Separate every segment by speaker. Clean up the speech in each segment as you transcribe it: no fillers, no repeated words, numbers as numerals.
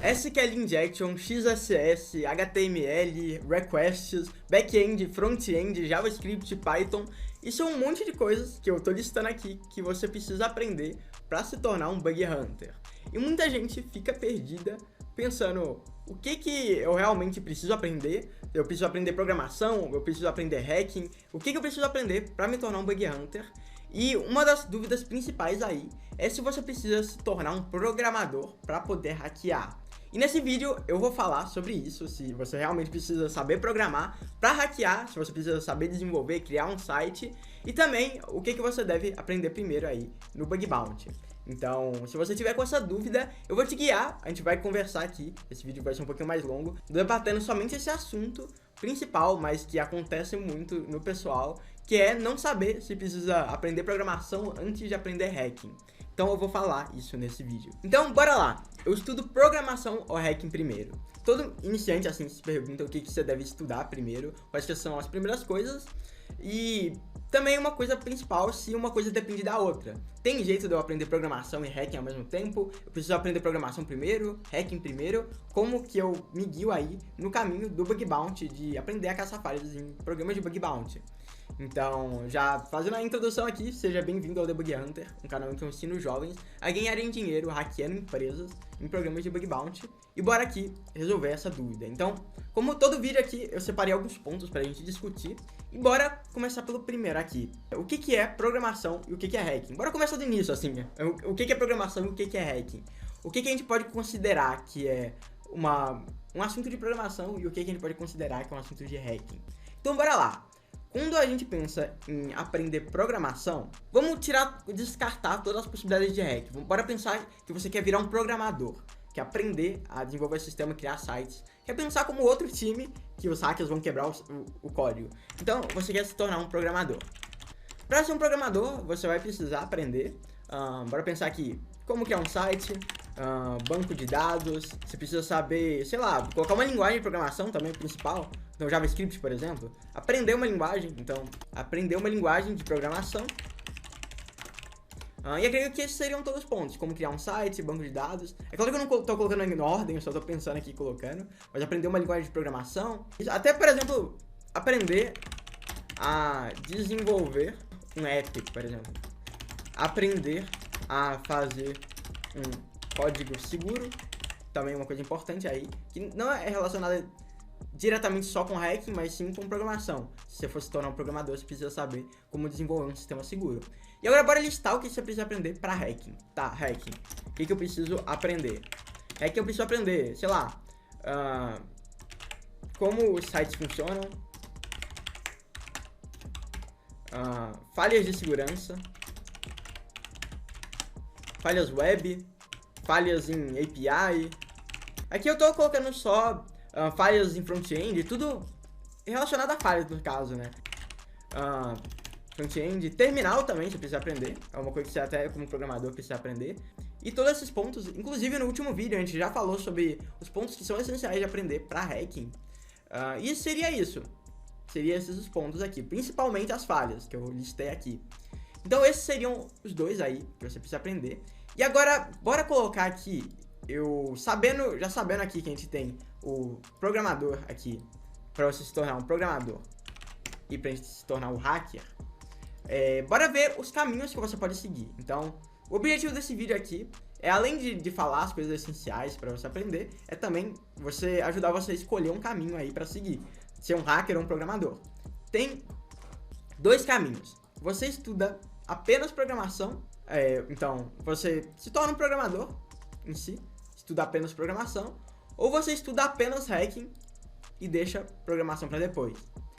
Speaker 1: SQL Injection, XSS, HTML, Requests, Backend, Frontend, JavaScript, Python. Isso é um monte de coisas que eu tô listando aqui que você precisa aprender para se tornar um Bug Hunter. E muita gente fica perdida pensando, o que eu realmente preciso aprender? Eu preciso aprender programação, eu preciso aprender hacking, o que eu preciso aprender para me tornar um Bug Hunter? E uma das dúvidas principais aí é se você precisa se tornar um programador para poder hackear. E nesse vídeo eu vou falar sobre isso, se você realmente precisa saber programar para hackear, se você precisa saber desenvolver, criar um site, e também o que você deve aprender primeiro aí no Bug Bounty. Então, se você tiver com essa dúvida, eu vou te guiar, a gente vai conversar aqui, esse vídeo vai ser um pouquinho mais longo, debatendo somente esse assunto principal, mas que acontece muito no pessoal, que é não saber se precisa aprender programação antes de aprender hacking. Então eu vou falar isso nesse vídeo. Então bora lá, eu estudo programação ou hacking primeiro. Todo iniciante assim se pergunta o que você deve estudar primeiro, quais que são as primeiras coisas, e também uma coisa principal se uma coisa depende da outra. Tem jeito de eu aprender programação e hacking ao mesmo tempo? Eu preciso aprender programação primeiro, hacking primeiro? Como que eu me guio aí no caminho do Bug Bounty, de aprender a caçar falhas em programas de Bug Bounty? Então, já fazendo a introdução aqui, seja bem-vindo ao The Bug Hunter, um canal em que eu ensino jovens a ganharem dinheiro hackeando empresas em programas de Bug Bounty. E bora aqui resolver essa dúvida. Então, como todo vídeo aqui, eu separei alguns pontos pra gente discutir. E bora começar pelo primeiro aqui. O que é programação e o que é hacking? Bora começar do início, assim. O que é programação e o que é hacking? O que a gente pode considerar que é um assunto de programação e o que a gente pode considerar que é um assunto de hacking? Então, bora lá. Quando a gente pensa em aprender programação, vamos descartar todas as possibilidades de hack. Bora pensar que você quer virar um programador, quer aprender a desenvolver sistema, criar sites, quer pensar como outro time que os hackers vão quebrar o código. Então, você quer se tornar um programador. Para ser um programador, você vai precisar aprender, bora pensar aqui, como que é um site, banco de dados, você precisa saber, sei lá, colocar uma linguagem de programação também principal, então JavaScript, por exemplo, aprender uma linguagem de programação. E acredito que esses seriam todos os pontos, como criar um site, banco de dados. É claro que eu não tô colocando em ordem, eu só tô pensando aqui colocando, mas aprender uma linguagem de programação, até, por exemplo, aprender a desenvolver um app, por exemplo, aprender a fazer um código seguro, também uma coisa importante aí, que não é relacionada diretamente só com hacking, mas sim com programação. Se você for se tornar um programador, você precisa saber como desenvolver um sistema seguro. E agora bora listar o que você precisa aprender para hacking. Tá, hacking. O que eu preciso aprender? Hacking eu preciso aprender, sei lá, como os sites funcionam, falhas de segurança, falhas web, falhas em API. Aqui eu tô colocando só falhas em front-end, tudo relacionado a falhas no caso, né? Front-end, terminal também você precisa aprender, é uma coisa que você até como programador precisa aprender. E todos esses pontos, inclusive no último vídeo a gente já falou sobre os pontos que são essenciais de aprender para hacking. E seria isso, seria esses os pontos aqui, principalmente as falhas que eu listei aqui. Então esses seriam os dois aí que você precisa aprender. E agora, bora colocar aqui, já sabendo aqui que a gente tem o programador aqui, para você se tornar um programador e para gente se tornar um hacker, bora ver os caminhos que você pode seguir. Então, o objetivo desse vídeo aqui é, além de falar as coisas essenciais para você aprender, é também ajudar você a escolher um caminho aí para seguir, ser um hacker ou um programador. Tem dois caminhos. Você estuda apenas programação, então você se torna um programador em si, estuda apenas programação, ou você estuda apenas hacking e deixa programação para depois.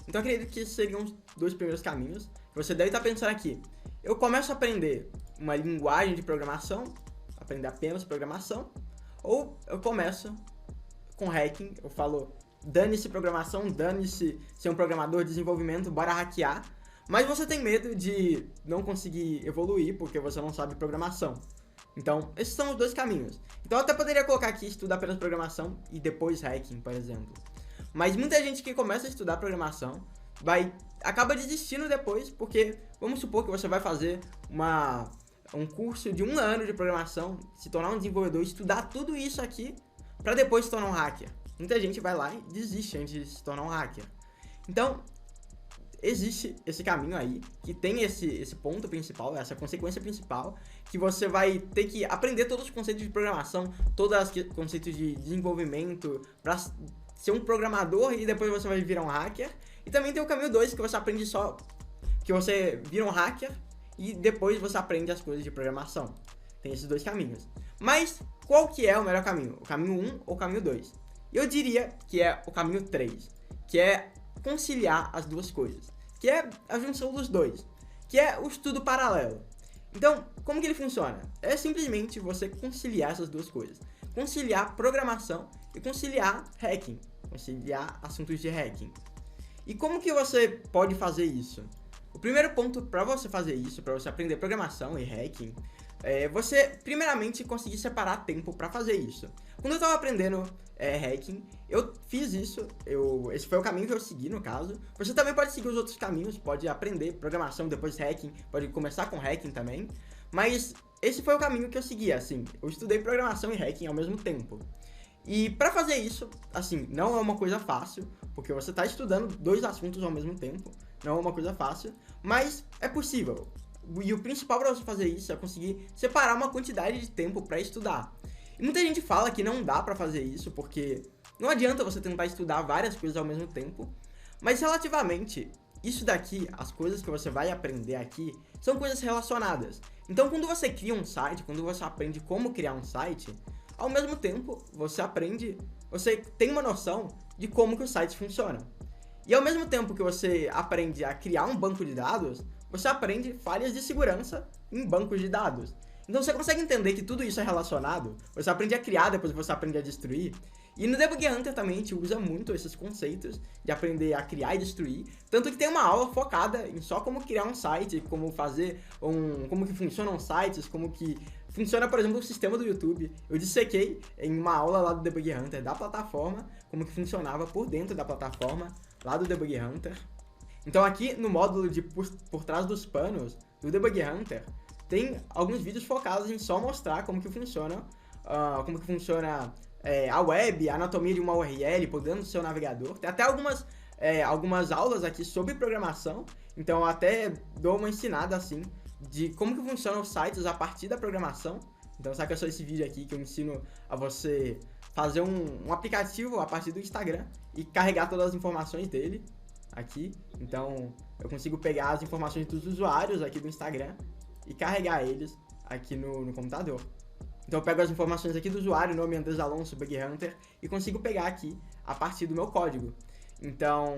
Speaker 1: Então eu acredito que esses seriam os dois primeiros caminhos. Você deve estar pensando aqui, eu começo a aprender uma linguagem de programação, aprender apenas programação, ou eu começo com hacking, eu falo, dane-se programação, dane-se ser um programador de desenvolvimento, bora hackear, mas você tem medo de não conseguir evoluir porque você não sabe programação. Então, esses são os dois caminhos. Então, eu até poderia colocar aqui estudar apenas programação e depois hacking, por exemplo. Mas muita gente que começa a estudar programação acaba desistindo depois, porque vamos supor que você vai fazer um curso de 1 ano de programação, se tornar um desenvolvedor, estudar tudo isso aqui, para depois se tornar um hacker. Muita gente vai lá e desiste antes de se tornar um hacker. Então, existe esse caminho aí, que tem esse ponto principal, essa consequência principal, que você vai ter que aprender todos os conceitos de programação, todos os conceitos de desenvolvimento, para ser um programador e depois você vai virar um hacker. E também tem o caminho 2, que você aprende só, que você vira um hacker e depois você aprende as coisas de programação. Tem esses dois caminhos. Mas qual que é o melhor caminho? O caminho 1 ou o caminho 2? Eu diria que é o caminho 3, que é conciliar as duas coisas, que é a junção dos dois, que é o estudo paralelo. Então, como que ele funciona? É simplesmente você conciliar essas duas coisas. Conciliar programação e conciliar hacking. Conciliar assuntos de hacking. E como que você pode fazer isso? O primeiro ponto para você fazer isso, para você aprender programação e hacking, é você primeiramente conseguir separar tempo para fazer isso. Quando eu estava aprendendo hacking, eu fiz isso, esse foi o caminho que eu segui no caso. Você também pode seguir os outros caminhos, pode aprender programação, depois hacking, pode começar com hacking também. Mas esse foi o caminho que eu segui, assim, eu estudei programação e hacking ao mesmo tempo. E para fazer isso, assim, não é uma coisa fácil, porque você está estudando dois assuntos ao mesmo tempo, não é uma coisa fácil, mas é possível. E o principal para você fazer isso é conseguir separar uma quantidade de tempo para estudar. E muita gente fala que não dá para fazer isso, porque não adianta você tentar estudar várias coisas ao mesmo tempo, mas relativamente, isso daqui, as coisas que você vai aprender aqui, são coisas relacionadas. Então quando você cria um site, quando você aprende como criar um site, ao mesmo tempo você tem uma noção de como que os sites funcionam. E ao mesmo tempo que você aprende a criar um banco de dados, você aprende falhas de segurança em bancos de dados. Então você consegue entender que tudo isso é relacionado, você aprende a criar, depois você aprende a destruir. E no Debug Hunter também a gente usa muito esses conceitos de aprender a criar e destruir, tanto que tem uma aula focada em só como criar um site, como fazer como que funcionam sites, como que funciona, por exemplo, o sistema do YouTube. Eu dissequei em uma aula lá do Debug Hunter da plataforma, como que funcionava por dentro da plataforma lá do Debug Hunter. Então aqui no módulo de por trás dos panos do Debug Hunter, tem alguns vídeos focados em só mostrar como que funciona, a web, a anatomia de uma URL por dentro do seu navegador. Tem até algumas aulas aqui sobre programação, então eu até dou uma ensinada assim de como que funcionam os sites a partir da programação. Então saca só esse vídeo aqui que eu ensino a você fazer um aplicativo a partir do Instagram e carregar todas as informações dele aqui. Então eu consigo pegar as informações dos usuários aqui do Instagram e carregar eles aqui no computador. Então eu pego as informações aqui do usuário, nome Andrés Alonso, Bug Hunter, e consigo pegar aqui a partir do meu código. Então,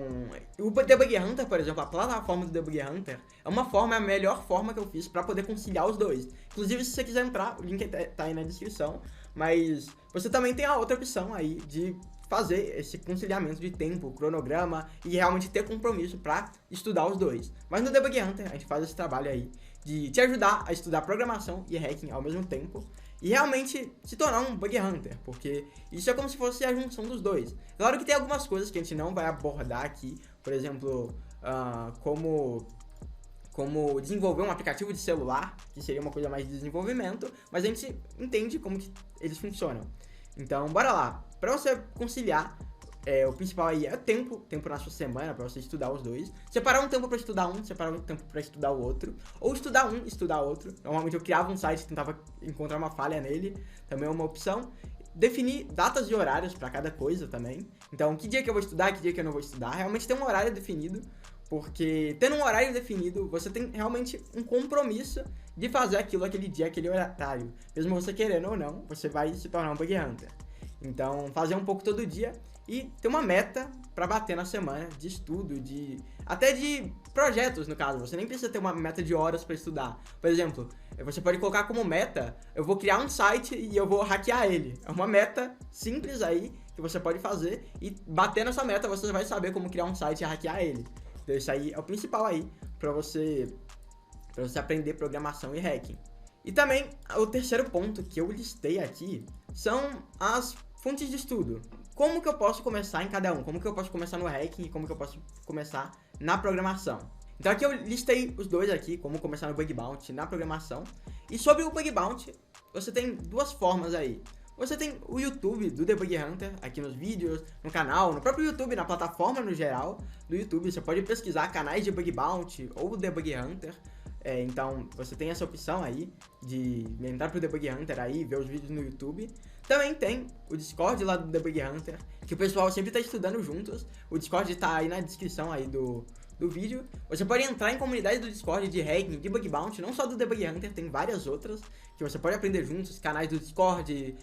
Speaker 1: o Debug Hunter, por exemplo, a plataforma do Debug Hunter, é a melhor forma que eu fiz para poder conciliar os dois. Inclusive, se você quiser entrar, o link tá aí na descrição, mas você também tem a outra opção aí de fazer esse conciliamento de tempo, cronograma e realmente ter compromisso para estudar os dois. Mas no Debug Hunter a gente faz esse trabalho aí de te ajudar a estudar programação e hacking ao mesmo tempo e realmente se tornar um Bug Hunter, porque isso é como se fosse a junção dos dois. Claro que tem algumas coisas que a gente não vai abordar aqui, por exemplo, como desenvolver um aplicativo de celular, que seria uma coisa mais de desenvolvimento, mas a gente entende como que eles funcionam. Então, bora lá. Para você conciliar, o principal aí é tempo na sua semana para você estudar os dois. Separar um tempo para estudar um, separar um tempo para estudar o outro. Ou estudar um, estudar outro. Normalmente eu criava um site e tentava encontrar uma falha nele, também é uma opção. Definir datas e horários para cada coisa também. Então, que dia que eu vou estudar, que dia que eu não vou estudar. Realmente ter um horário definido, porque tendo um horário definido, você tem realmente um compromisso de fazer aquele dia, aquele horário. Mesmo você querendo ou não, você vai se tornar um Bug Hunter. Então, fazer um pouco todo dia e ter uma meta para bater na semana de estudo, até de projetos, no caso. Você nem precisa ter uma meta de horas para estudar. Por exemplo, você pode colocar como meta, eu vou criar um site e eu vou hackear ele. É uma meta simples aí que você pode fazer e bater nessa meta você vai saber como criar um site e hackear ele. Então isso aí é o principal aí para você aprender programação e hacking. E também o terceiro ponto que eu listei aqui são as fontes de estudo. Como que eu posso começar em cada um? Como que eu posso começar no hacking e como que eu posso começar na programação? Então aqui eu listei os dois aqui, como começar no Bug Bounty na programação. E sobre o Bug Bounty, você tem duas formas aí. Você tem o YouTube do Debug Hunter aqui nos vídeos, no canal, no próprio YouTube, na plataforma no geral do YouTube. Você pode pesquisar canais de Bug Bounty ou Debug Hunter. Então você tem essa opção aí de entrar pro Debug Hunter aí e ver os vídeos no YouTube. Também tem o Discord lá do Debug Hunter, que o pessoal sempre tá estudando juntos. O Discord tá aí na descrição aí do vídeo. Você pode entrar em comunidade do Discord de hacking, de Bug Bounty, não só do Debug Hunter, tem várias outras que você pode aprender juntos, canais do Discord,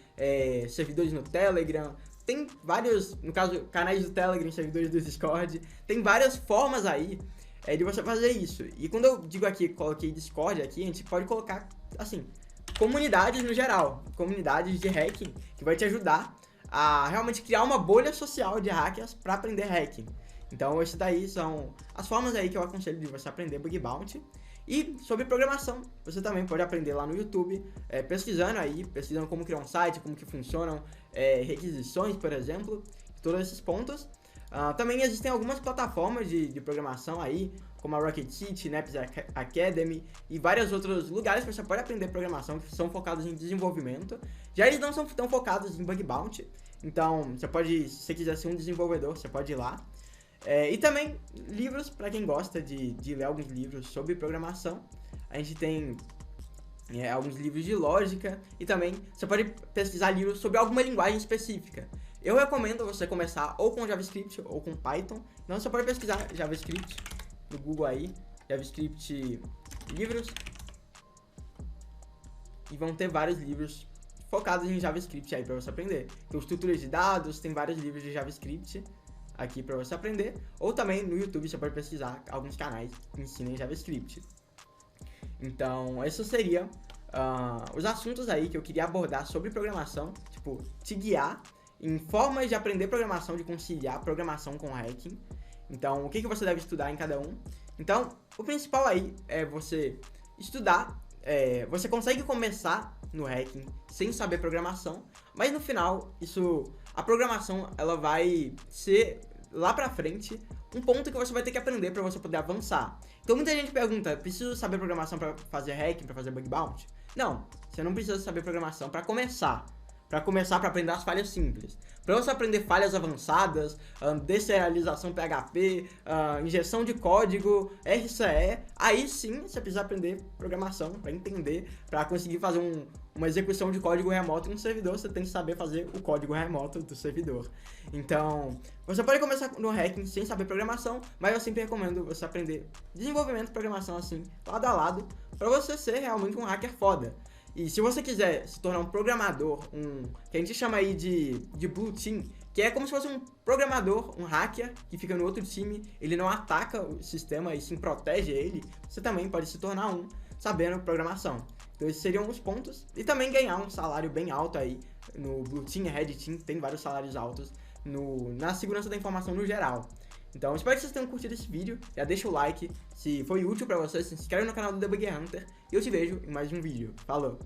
Speaker 1: servidores no Telegram, tem vários, no caso, canais do Telegram, servidores do Discord, tem várias formas aí de você fazer isso. E quando eu digo aqui, coloquei Discord aqui, a gente pode colocar, assim, comunidades no geral, comunidades de hacking, que vai te ajudar a realmente criar uma bolha social de hackers para aprender hacking. Então, esses daí são as formas aí que eu aconselho de você aprender Bug Bounty. E sobre programação, você também pode aprender lá no YouTube, pesquisando como criar um site, como que funcionam requisições, por exemplo, todos esses pontos. Também existem algumas plataformas de programação aí, como a Rocket City, Naps Academy e vários outros lugares que você pode aprender programação que são focados em desenvolvimento. Já eles não são tão focados em Bug Bounty, então você pode, se você quiser ser um desenvolvedor, você pode ir lá. E também livros, para quem gosta de ler alguns livros sobre programação. A gente tem alguns livros de lógica e também você pode pesquisar livros sobre alguma linguagem específica. Eu recomendo você começar ou com JavaScript ou com Python. Então você pode pesquisar JavaScript no Google aí, JavaScript livros, e vão ter vários livros focados em JavaScript aí para você aprender. Tem os tutoriais de dados, tem vários livros de JavaScript aqui para você aprender, ou também no YouTube você pode pesquisar alguns canais que ensinam JavaScript. Então, esses seriam os assuntos aí que eu queria abordar sobre programação, tipo, te guiar em formas de aprender programação, de conciliar programação com hacking. Então, o que você deve estudar em cada um. Então, o principal aí é você estudar. Você consegue começar no hacking sem saber programação, mas no final, a programação ela vai ser lá pra frente um ponto que você vai ter que aprender para você poder avançar. Então muita gente pergunta, preciso saber programação para fazer hacking, para fazer Bug Bounty? Não, você não precisa saber programação para começar. Para aprender as falhas simples. Para você aprender falhas avançadas, deserialização PHP, injeção de código, RCE, aí sim você precisa aprender programação para entender, para conseguir fazer uma execução de código remoto em um servidor, você tem que saber fazer o código remoto do servidor. Então, você pode começar no hacking sem saber programação, mas eu sempre recomendo você aprender desenvolvimento e programação assim, lado a lado, para você ser realmente um hacker foda. E se você quiser se tornar um programador, que a gente chama aí de Blue Team, que é como se fosse um programador, um hacker, que fica no outro time, ele não ataca o sistema e sim protege ele, você também pode se tornar sabendo programação. Então esses seriam os pontos. E também ganhar um salário bem alto aí no Blue Team, Red Team, tem vários salários altos na segurança da informação no geral. Então, espero que vocês tenham curtido esse vídeo. Já deixa o like se foi útil pra vocês, se inscreve no canal do Debug Hunter e eu te vejo em mais um vídeo. Falou!